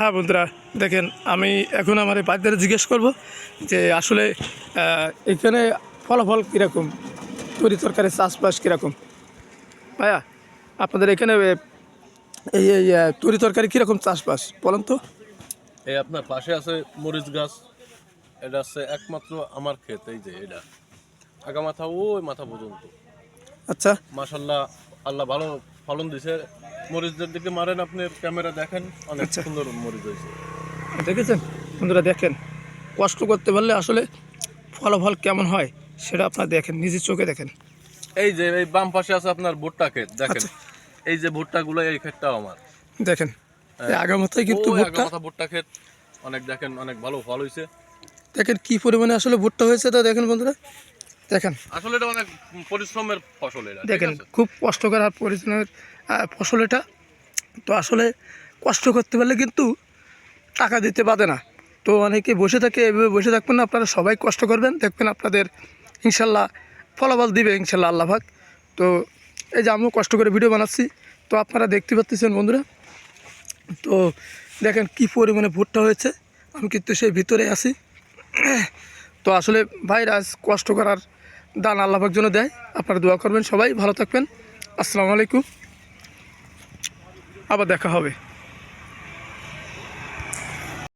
হ্যাঁ বন্ধুরা দেখেন, আমি এখন আমার এই বাচ্চাদের জিজ্ঞেস করব যে আসলে এখানে ফলাফল কীরকম, তরি তরকারি চাষবাস কীরকম। ভাইয়া আপনাদের এখানে এই এই তরি তরকারি কীরকম চাষবাস বলেন তো। এই আপনার পাশে আছে মরিচ গাছ, এটা আছে একমাত্র আমার ক্ষেত। এই যে এটা আগা মাথা ওই মাথা পর্যন্ত, আচ্ছা মাশাল্লাহ আল্লাহ ভালো ফলন দিছে। মরিচের দিকে মারেন, আপনি ক্যামেরা দেখেন, অনেক আচ্ছা সুন্দর মরিচ হয়েছে। দেখেছেন বন্ধুরা, দেখেন কষ্ট করতে পারলে আসলে ফলাফল কেমন হয় সেটা আপনারা দেখেন, নিজের চোখে দেখেন। এই যে এই বাম পাশে আছে আপনার ভুট্টা ক্ষেত, দেখেন আচ্ছা এই যে ভুট্টাগুলো, এই ক্ষেতটাও আমার। দেখেন এই আগামাথায় কিন্তু ওই আগা ভুট্টা, মাথা ভুট্টা ক্ষেত, অনেক দেখেন অনেক ভালো ফল হয়েছে। দেখেন কী পরিমাণে আসলে ভুট্টা হয়েছে তা দেখেন বন্ধুরা, দেখেন আসলে এটা অনেক পরিশ্রমের ফসল, এটা ঠিক দেখেন আছে। খুব কষ্টকর আর পরিশ্রমের ফসল এটা। তো আসলে কষ্ট করতে পারলে কিন্তু টাকা দিতে পারে না। তো অনেকে বসে থাকে, এভাবে বসে থাকবেন না, আপনারা সবাই কষ্ট করবেন, দেখবেন আপনাদের ইনশাল্লাহ ফলাফল দিবে ইনশাল্লাহ আল্লাহ পাক। তো এই যে আমিও কষ্ট করে ভিডিও বানাচ্ছি, তো আপনারা দেখতে পাচ্ছেন বন্ধুরা। তো দেখেন কি পরিমাণে ভুট্টা হয়েছে, আমি কিন্তু সেই ভিতরে আছি। তো আসলে ভাইরা কষ্ট করার দান আল্লাহ পাক যেন দেয়। আপনারা দোয়া করবেন, সবাই ভালো থাকবেন। আসসালামু আলাইকুম, আবার দেখা হবে।